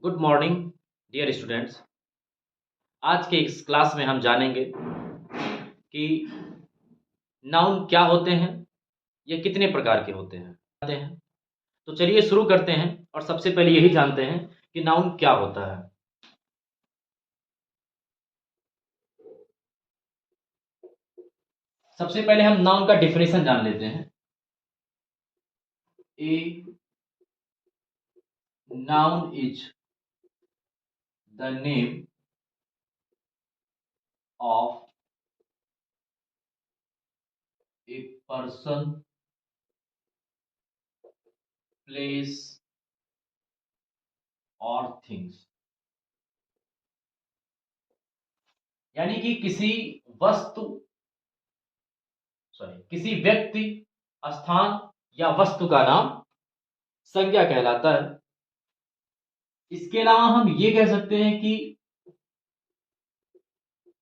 Good morning dear students. आज के इस क्लास में हम जानेंगे कि नाउन क्या होते हैं, ये कितने प्रकार के होते हैं। तो चलिए शुरू करते हैं और सबसे पहले यही जानते हैं कि नाउन क्या होता है। सबसे पहले हम नाउन का डेफिनेशन जान लेते हैं। A noun is the name of a person, place और थिंग्स। यानी कि किसी व्यक्ति, स्थान या वस्तु का नाम संज्ञा कहलाता है। इसके अलावा हम ये कह सकते हैं कि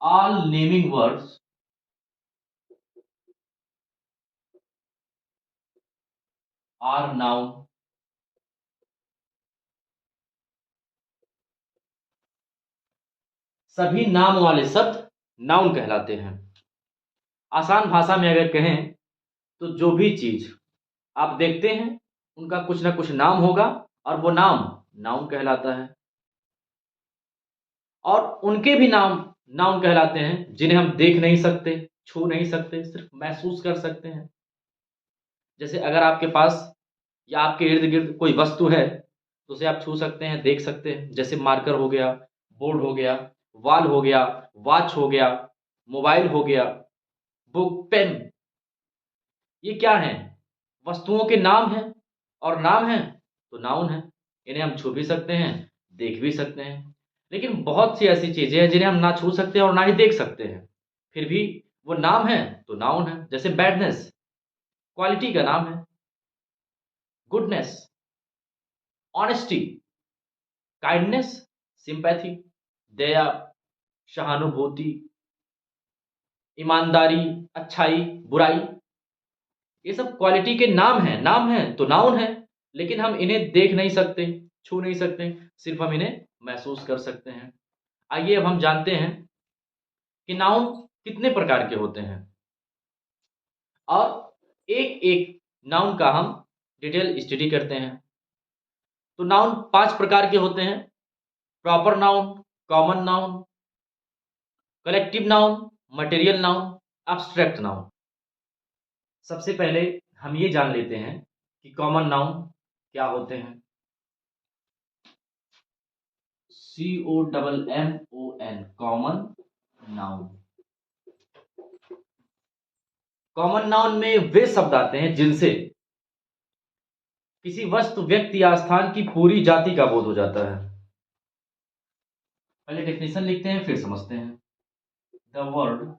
all naming words are noun. सभी नाम वाले शब्द नाउन कहलाते हैं। आसान भाषा में अगर कहें तो जो भी चीज आप देखते हैं उनका कुछ ना कुछ नाम होगा और वो नाम नाउन कहलाता है। और उनके भी नाम नाउन कहलाते हैं जिन्हें हम देख नहीं सकते, छू नहीं सकते, सिर्फ महसूस कर सकते हैं। जैसे अगर आपके पास या आपके इर्द गिर्द कोई वस्तु है तो उसे आप छू सकते हैं, देख सकते हैं। जैसे मार्कर हो गया, बोर्ड हो गया, वॉल हो गया, वॉच हो गया, मोबाइल हो गया, बुक, पेन। ये क्या है? वस्तुओं के नाम हैं, और नाम है तो नाउन है। इन्हें हम छू भी सकते हैं, देख भी सकते हैं। लेकिन बहुत सी ऐसी चीजें हैं जिन्हें हम ना छू सकते हैं और ना ही देख सकते हैं, फिर भी वो नाम है तो नाउन है। जैसे बैडनेस क्वालिटी का नाम है, गुडनेस ऑनेस्टी, काइंडनेस सिंपैथी, दया सहानुभूति, ईमानदारी अच्छाई, बुराई। ये सब क्वालिटी के नाम है तो नाउन है। लेकिन हम इन्हें देख नहीं सकते, छू नहीं सकते, सिर्फ हम इन्हें महसूस कर सकते हैं। आइए अब हम जानते हैं कि नाउन कितने प्रकार के होते हैं और एक एक नाउन का हम डिटेल स्टडी करते हैं। तो नाउन 5 प्रकार के होते हैं: proper noun, common noun, collective noun, material noun, abstract noun. सबसे पहले हम ये जान लेते हैं कि कॉमन नाउन क्या होते हैं। COMMON common noun. Common noun में वे शब्द आते हैं जिनसे किसी वस्तु, व्यक्ति या स्थान की पूरी जाति का बोध हो जाता है। पहले डेफिनेशन लिखते हैं फिर समझते हैं। The word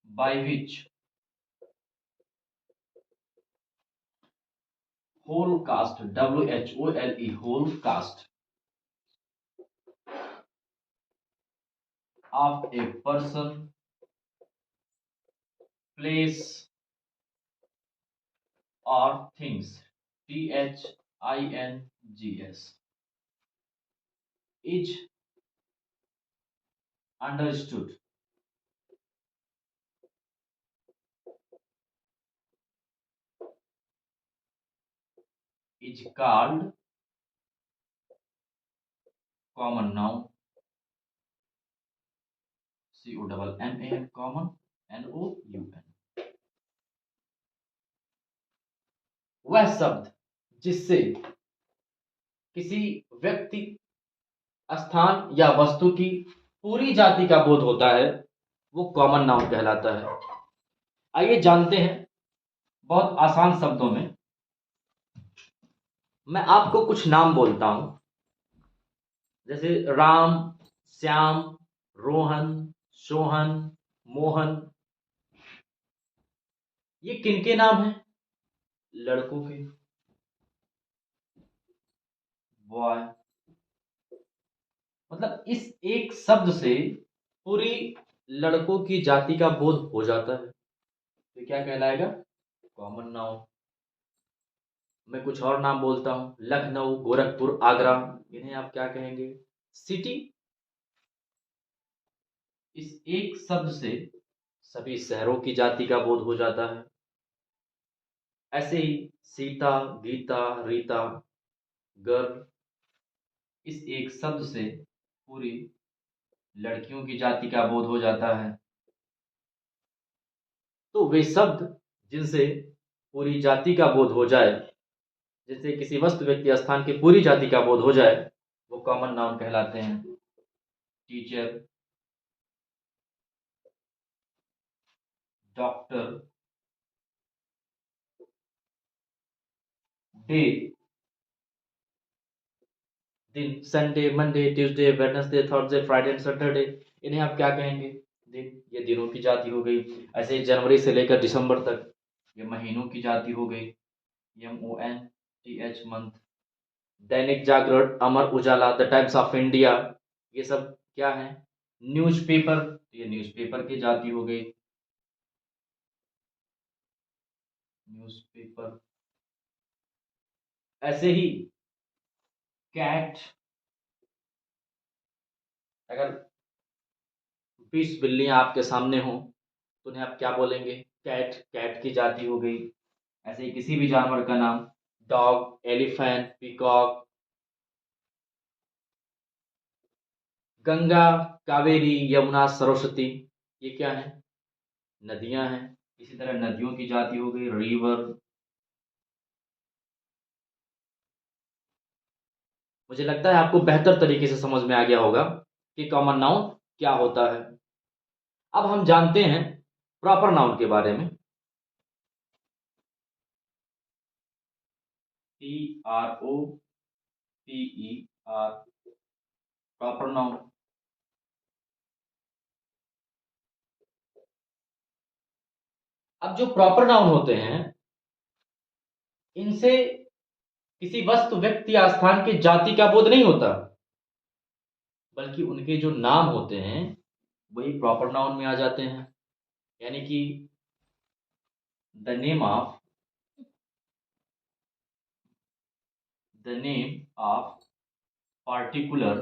by which whole caste, WHOLE, whole caste of a person, place or things, THINGS, is understood, is called common noun. COMMAN common, NOUN। वह शब्द जिससे किसी व्यक्ति, स्थान या वस्तु की पूरी जाति का बोध होता है वो कॉमन नाउन कहलाता है। आइए जानते हैं बहुत आसान शब्दों में। मैं आपको कुछ नाम बोलता हूं, जैसे राम, श्याम, रोहन, सोहन, मोहन। ये किनके नाम हैं? लड़कों के, बॉय। मतलब इस एक शब्द से पूरी लड़कों की जाति का बोध हो जाता है, तो क्या कहलाएगा? Common noun. मैं कुछ और नाम बोलता हूँ, लखनऊ, गोरखपुर, आगरा, इन्हें आप क्या कहेंगे? सिटी। इस एक शब्द से सभी शहरों की जाति का बोध हो जाता है। ऐसे ही सीता, गीता, रीता, गर्ल, इस एक शब्द से पूरी लड़कियों की जाति का बोध हो जाता है। तो वे शब्द जिनसे पूरी जाति का बोध हो जाए, जिनसे किसी वस्तु, व्यक्ति, स्थान की पूरी जाति का बोध हो जाए, वो कॉमन नाउन कहलाते हैं। टीचर, डॉक्टर, डे, दिन, Sunday, Monday, Tuesday, Wednesday, Thursday, Friday and Saturday, इन्हें आप क्या कहेंगे? दिन। ये दिनों की जाति हो गई। ऐसे ही जनवरी से लेकर दिसंबर तक ये महीनों की जाति हो गई। MONTH, month. Dainik Jagran, Amar Ujala, the times of India, ये सब क्या है? न्यूज़पेपर, ये न्यूज़पेपर की जाति हो गई। न्यूज़पेपर। ऐसे ही कैट, अगर 20 बिल्लियां आपके सामने हों तो उन्हें आप क्या बोलेंगे? कैट, कैट की जाति हो गई। ऐसे ही किसी भी जानवर का नाम, dog, elephant, peacock. Ganga, Kaveri, Yamuna, Saraswati, ये क्या है? नदियां हैं। इसी तरह नदियों की जाति हो गई, रिवर। मुझे लगता है आपको बेहतर तरीके से समझ में आ गया होगा कि कॉमन नाउन क्या होता है। अब हम जानते हैं प्रॉपर नाउन के बारे में। PROPER, proper noun. अब जो प्रॉपर नाउन होते हैं, इनसे किसी वस्तु, व्यक्ति या स्थान की जाति का बोध नहीं होता, बल्कि उनके जो नाम होते हैं वही प्रॉपर नाउन में आ जाते हैं। यानी कि the name of the name of particular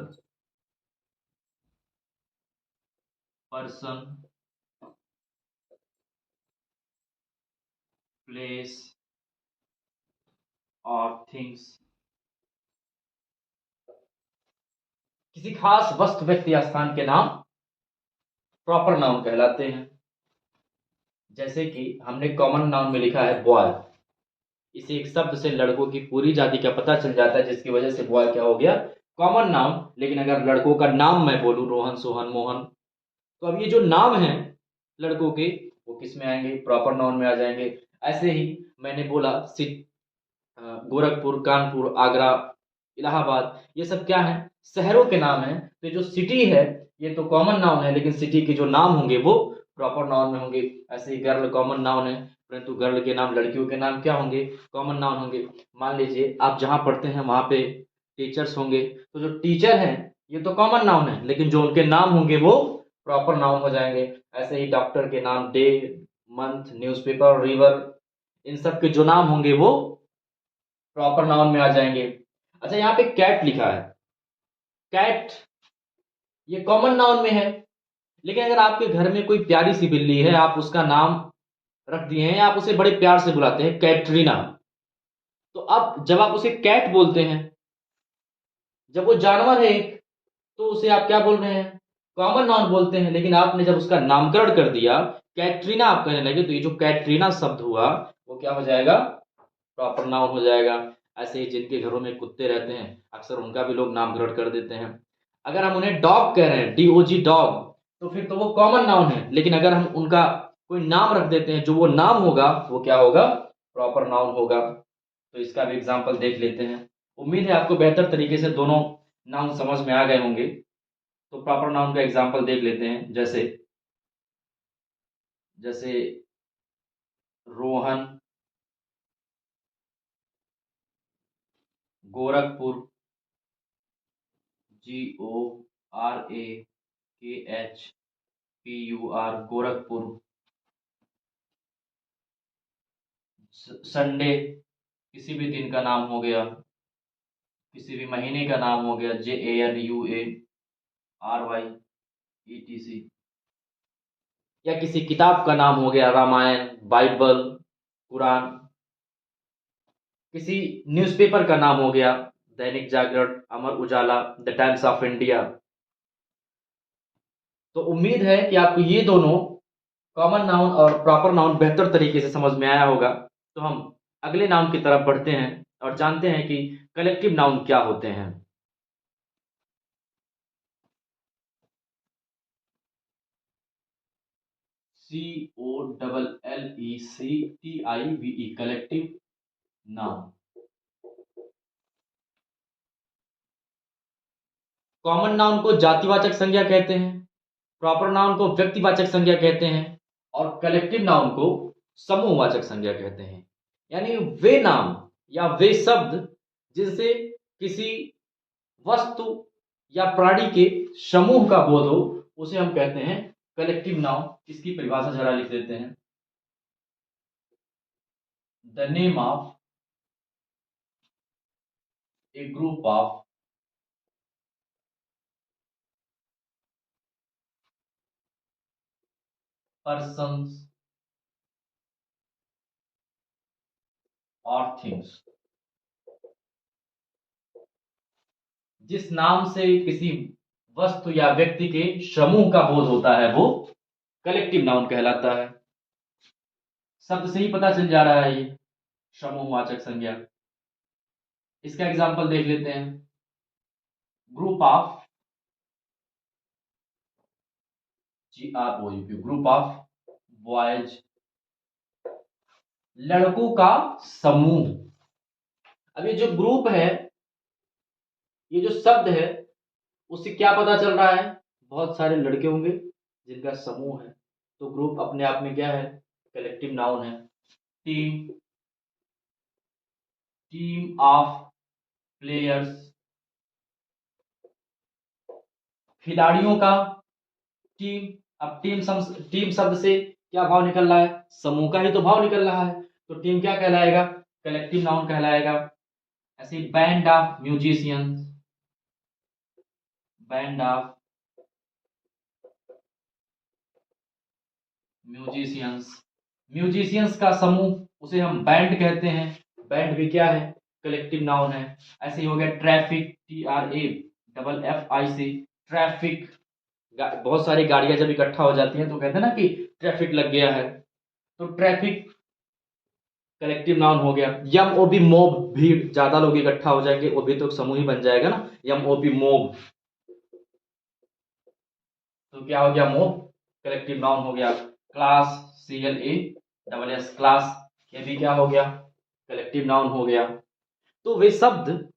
person, place और थिंग्स, किसी खास वस्तु, व्यक्ति या स्थान के नाम प्रॉपर नाउन कहलाते हैं। जैसे कि हमने कॉमन नाउन में लिखा है बॉय। इस एक शब्द से लड़कों की पूरी जाति का पता चल जाता है, जिसकी वजह से बॉय क्या हो गया? Common noun. लेकिन अगर लड़कों का नाम मैं बोलूं, रोहन, सोहन, मोहन, तो अब ये जो नाम है लड़कों के, वो किस में आएंगे? प्रॉपर नाउन में आ जाएंगे। ऐसे ही मैंने बोला गोरखपुर, कानपुर, आगरा, इलाहाबाद, ये सब क्या है? शहरों के नाम है। तो जो सिटी है ये तो कॉमन नाउन है, लेकिन सिटी के जो नाम होंगे वो प्रॉपर नाउन में होंगे। ऐसे ही गर्ल कॉमन नाउन है, परंतु गर्ल के नाम, लड़कियों के नाम क्या होंगे? कॉमन नाउन होंगे। मान लीजिए आप जहाँ पढ़ते हैं वहाँ पे टीचर्स होंगे, तो जो टीचर हैं ये तो कॉमन नाउन है, लेकिन जो उनके नाम होंगे वो प्रॉपर नाउन हो जाएंगे। ऐसे ही डॉक्टर के नाम, डे, मंथ, न्यूज़पेपर, रिवर, इन सब के जो नाम होंगे वो प्रॉपर नाउन में आ जाएंगे। अच्छा, यहाँ पे कैट लिखा है। कैट ये कॉमन नाउन में है, लेकिन अगर आपके घर में कोई प्यारी सी बिल्ली है, आप उसका नाम रख दिए हैं, आप उसे बड़े प्यार से बुलाते हैं कैटरीना, तो अब जब आप उसे कैट बोलते हैं, जब वो जानवर है एक, तो उसे आप क्या बोल रहे हैं? कॉमन नाउन बोलते हैं। लेकिन आपने जब उसका नामकरण कर दिया, कैटरीना आप कहने लगे, तो ये जो कैटरीना शब्द हुआ वो क्या हो जाएगा? प्रॉपर नाउन हो जाएगा। ऐसे ही जिनके घरों में कुत्ते रहते हैं, अक्सर उनका भी लोग नामकरण कर देते हैं। अगर हम उन्हें डॉग कह रहे हैं, DOG, डॉग, तो फिर तो वो कॉमन नाउन है। लेकिन अगर हम उनका कोई नाम रख देते हैं, जो वो नाम होगा वो क्या होगा? प्रॉपर नाउन होगा। तो इसका भी एग्जाम्पल देख लेते हैं। उम्मीद है आपको बेहतर तरीके से दोनों नाउन समझ में आ गए होंगे। तो प्रॉपर नाउन का एग्जाम्पल देख लेते हैं। जैसे जैसे रोहन, गोरखपुर, GORAKHPUR, गोरखपुर। संडे, किसी भी दिन का नाम हो गया, किसी भी महीने का नाम हो गया, JANUARY, या किसी किताब का नाम हो गया, रामायण, बाइबल, कुरान। किसी न्यूज़पेपर का नाम हो गया, Dainik Jagran, Amar Ujala, the times of India. तो उम्मीद है कि आपको ये दोनों कॉमन नाउन और प्रॉपर नाउन बेहतर तरीके से समझ में आया होगा। तो हम अगले नाउन की तरफ बढ़ते हैं और जानते हैं कि कलेक्टिव नाउन क्या होते हैं। COLLECTIVE, collective noun. Common noun को जातिवाचक संज्ञा कहते हैं, प्रॉपर नाउन को व्यक्तिवाचक संज्ञा कहते हैं और कलेक्टिव नाउन को समूहवाचक संज्ञा कहते हैं। यानी वे नाम या वे शब्द जिनसे किसी वस्तु या प्राणी के समूह का बोध हो, उसे हम कहते हैं कलेक्टिव नाउन। इसकी परिभाषा जरा लिख देते हैं। The name of A group of persons or things। जिस नाम से किसी वस्तु या व्यक्ति के समूह का बोध होता है वो कलेक्टिव नाउन कहलाता है। शब्द से ही पता चल जा रहा है ये समूहवाचक संज्ञा। इसका एग्जांपल देख लेते हैं। Group of, GROUP, group of boys, लड़कों का समूह। अब ये जो ग्रुप है, ये जो शब्द है, उससे क्या पता चल रहा है? बहुत सारे लड़के होंगे जिनका समूह है। तो ग्रुप अपने आप में क्या है? कलेक्टिव नाउन है। टीम, टीम ऑफ प्लेयर्स, खिलाड़ियों का टीम। अब टीम शब्द से क्या भाव निकल रहा है? समूह का ही तो भाव निकल रहा है। तो टीम क्या कहलाएगा? कलेक्टिव नाउन कहलाएगा। ऐसे band of musicians, band of musicians, musicians का समूह उसे हम बैंड कहते हैं। बैंड भी क्या है? कलेक्टिव नाउन है। ऐसे ही हो गया ट्रैफिक, TRAFFIC, ट्रैफिक। बहुत सारी गाड़ियां जब इकट्ठा हो जाती हैं तो कहते हैं ना कि ट्रैफिक लग गया है। तो ट्रैफिक कलेक्टिव नाउन हो गया। MOB, मोब, भीड़, ज्यादा लोग इकट्ठा हो जाएंगे, वो भी तो समूह ही बन जाएगा ना। MOB, mob. तो क्या हो गया? मोब कलेक्टिव नाउन हो गया। क्लास, CLASS, क्लास, ये भी क्या हो गया? कलेक्टिव नाउन हो गया। तो वे शब्द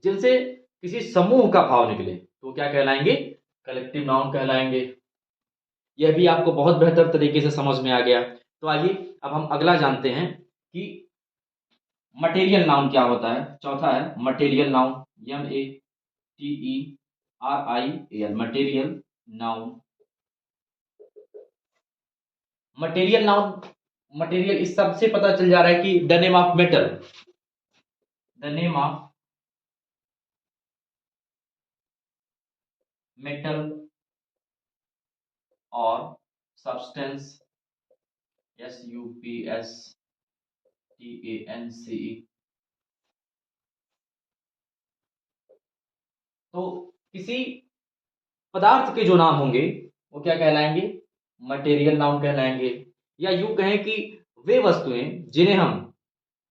जिनसे किसी समूह का भाव निकले तो क्या कहलाएंगे? कलेक्टिव नाउन कहलाएंगे। यह भी आपको बहुत बेहतर तरीके से समझ में आ गया। तो आइए अब हम अगला जानते हैं कि मटेरियल नाउन क्या होता है। चौथा है material noun, MATERIAL, material noun. Material noun, material इस शब्द से पता चल जा रहा है कि the name of metal, the name of metal और सब्सटेंस, SUBSTANCE। तो किसी पदार्थ के जो नाम होंगे वो क्या कहलाएंगे? मटेरियल नाउन कहलाएंगे। या यूं कहें कि वे वस्तुएं जिन्हें हम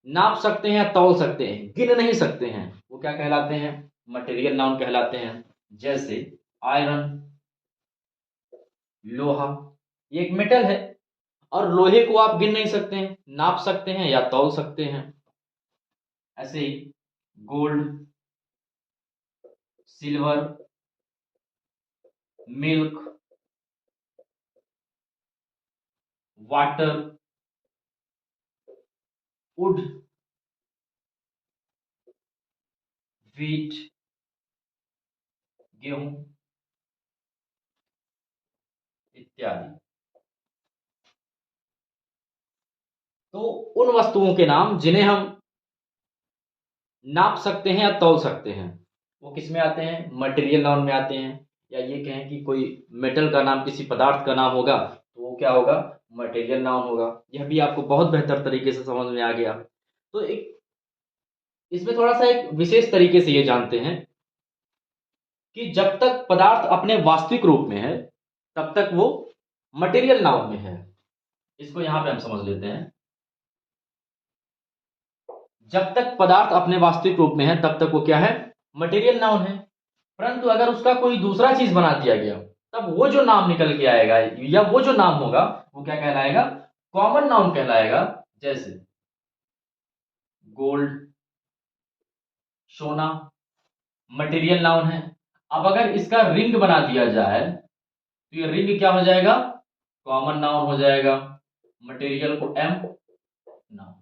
नाप सकते हैं या तौल सकते हैं, गिन नहीं सकते हैं, वो क्या कहलाते हैं? मटेरियल नाउन कहलाते हैं। जैसे आयरन, लोहा, ये एक मेटल है और लोहे को आप गिन नहीं सकते हैं, नाप सकते हैं या तौल सकते हैं। ऐसे ही gold, silver, milk, water, wood, wheat, गेहूं इत्यादि। तो उन वस्तुओं के नाम जिन्हें हम नाप सकते हैं या तौल सकते हैं, वो किस में आते हैं? मटेरियल नाउन में आते हैं। या ये कहें कि कोई मेटल का नाम, किसी पदार्थ का नाम होगा तो वो क्या होगा? मटेरियल नाउन होगा। यह भी आपको बहुत बेहतर तरीके से समझ में आ गया। तो एक इसमें थोड़ा सा एक विशेष तरीके से ये जानते हैं कि जब तक पदार्थ अपने वास्तविक रूप में है तब तक वो मटेरियल नाउन में है। इसको यहां पे हम समझ लेते हैं। जब तक पदार्थ अपने वास्तविक रूप में है तब तक वो क्या है? मटेरियल नाउन है। परंतु अगर उसका कोई दूसरा चीज बना दिया गया तब वो जो नाम निकल के आएगा या वो जो नाम होगा वो क्या कहलाएगा? कॉमन नाउन कहलाएगा। जैसे गोल्ड, सोना मटेरियल नाउन है। अब अगर इसका रिंग बना दिया जाए तो ये रिंग क्या हो जाएगा? कॉमन नाउन हो जाएगा। मटेरियल को एम, नाउन,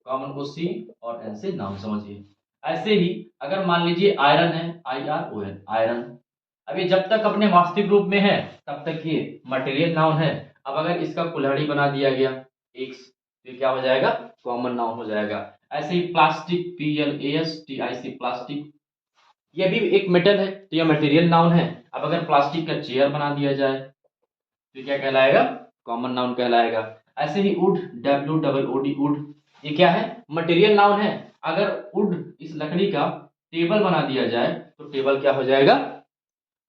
कॉमन को सी और एन से नाउन समझिए। ऐसे ही अगर मान लीजिए आयरन है, I R O N, iron. अब ये जब तक अपने वास्तविक रूप में है तब तक ये मटेरियल नाउन है। अब अगर इसका कुल्हाड़ी बना दिया गया एक्स तो ये क्या हो जाएगा? कॉमन नाउन हो जाएगा। ऐसे ही plastic, P L A S T I C, plastic, ये भी एक मेटल है तो यह मटेरियल नाउन है। अब अगर प्लास्टिक का चेयर बना दिया जाए तो क्या कहलाएगा? कॉमन नाउन कहलाएगा। ऐसे ही wood, W double O D, wood, ये क्या है? मटेरियल नाउन है। अगर वुड, इस लकड़ी का टेबल बना दिया जाए तो टेबल क्या हो जाएगा?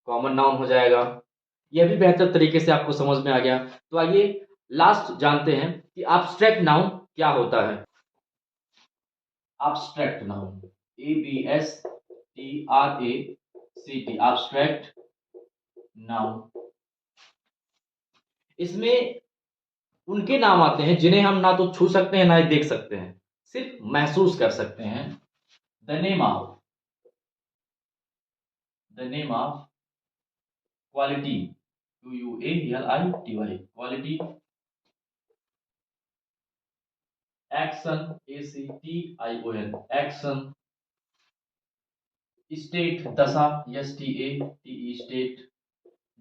कॉमन नाउन हो जाएगा। यह भी बेहतर तरीके से आपको समझ में आ गया। तो आइए लास्ट जानते हैं कि एब्स्ट्रैक्ट नाउन क्या होता है। Abstract noun, A B S T R A C T, abstract noun. इसमें उनके नाम आते हैं जिन्हें हम ना तो छू सकते हैं ना ही देख सकते हैं, सिर्फ महसूस कर सकते हैं। The name of, the name of quality, Q U A L I T Y, quality. Action, A C T I O N, action. State, दशा, S T A T E, state.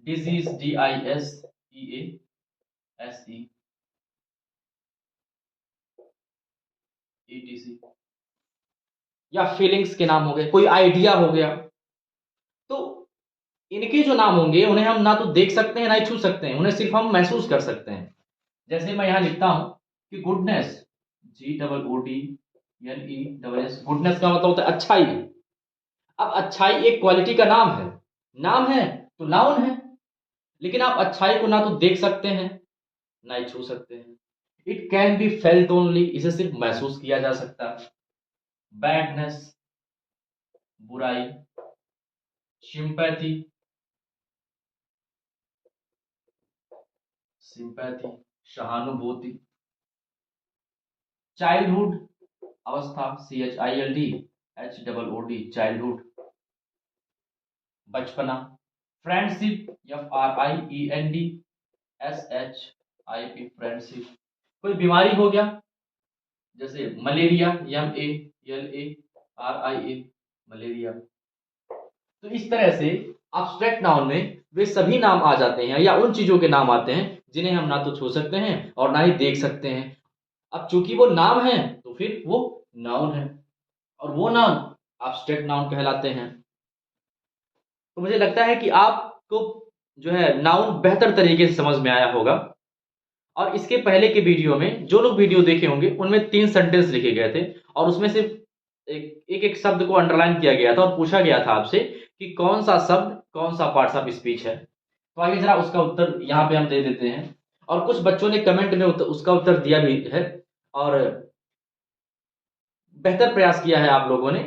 Disease, D I S E A S E, ETC. या feelings के नाम हो गए, कोई idea हो गया। तो इनके जो नाम होंगे उन्हें हम ना तो देख सकते हैं ना ही छू सकते हैं, उन्हें सिर्फ हम महसूस कर सकते हैं। जैसे मैं यहां लिखता हूं कि goodness, G double O D N E double S, goodness का मतलब होता है अच्छाई। अब अच्छाई एक क्वालिटी का नाम है, नाम है तो नाउन है। लेकिन आप अच्छाई को ना तो देख सकते हैं ना ही छू सकते हैं। It can be felt only, इसे सिर्फ महसूस किया जा सकता है। बैडनेस, बुराई। सिंपैथी, सिंपैथी, सहानुभूति। चाइल्डहुड, अवस्था, C H I L D H double O D, childhood, बचपना। Friendship, F R I E N D S H I P, friendship. कोई बीमारी हो गया जैसे malaria, M A L A R I A, malaria. तो इस तरह से एब्स्ट्रैक्ट नाउन में वे सभी नाम आ जाते हैं या उन चीजों के नाम आते हैं जिन्हें हम ना तो छू सकते हैं और ना ही देख सकते हैं। अब चूंकि वो नाम है तो फिर वो नाउन है और वो नाउन एब्स्ट्रैक्ट नाउन कहलाते हैं। तो मुझे लगता है कि आपको जो है नाउन बेहतर तरीके से समझ में आया होगा। और इसके पहले के वीडियो में जो लोग वीडियो देखे होंगे उनमें 3 सेंटेंस लिखे गए थे और उसमें से एक एक शब्द को अंडरलाइन किया गया था और पूछा गया था आपसे कि कौन सा शब्द कौन सा पार्ट्स ऑफ स्पीच है। तो आइए जरा उसका उत्तर यहाँ पे हम दे देते हैं। और कुछ बच्चों ने कमेंट में उसका उत्तर दिया भी है और बेहतर प्रयास किया है आप लोगों ने।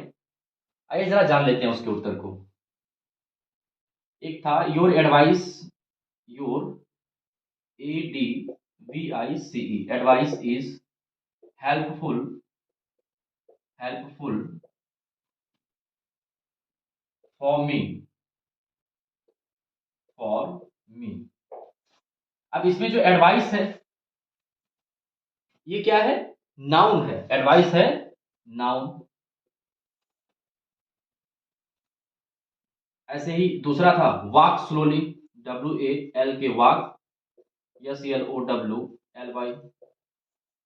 आइए जरा जान लेते हैं उसके उत्तर को। एक था your advice, your A D V I C E, advice is helpful, helpful for me, for me. अब इसमें जो एडवाइस है ये क्या है? नाउन है। एडवाइस है नाउन। ऐसे ही दूसरा था walk slowly, W A L K walk, S L O W L Y,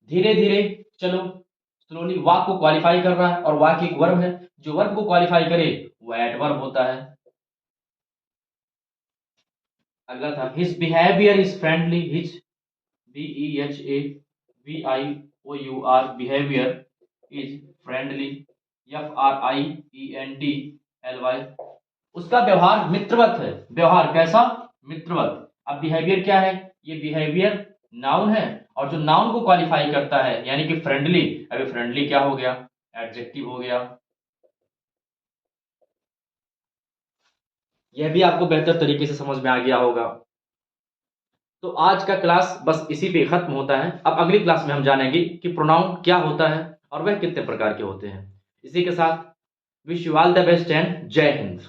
धीरे धीरे चलो, स्लोली वाक को क्वालिफाई कर रहा है, और वाक एक वर्ब है, जो वर्ब को क्वालिफाई करे वो एडवर्ब होता है। अगला था his behaviour is friendly, his BEHAVIOUR behaviour is friendly, FRIENDLY, उसका व्यवहार मित्रवत है। व्यवहार कैसा? मित्रवत। अब बिहेवियर क्या है? ये बिहेवियर नाउन है, और जो नाउन को क्वालिफाई करता है यानी कि फ्रेंडली, अभी फ्रेंडली क्या हो गया? एडजेक्टिव हो गया। यह भी आपको बेहतर तरीके से समझ में आ गया होगा। तो आज का क्लास बस इसी पे खत्म होता है। अब अगली क्लास में हम जानेंगे कि प्रोनाउन क्या होता है और वह कितने प्रकार के होते हैं। इसी के साथ wish you all the best and जय हिंद।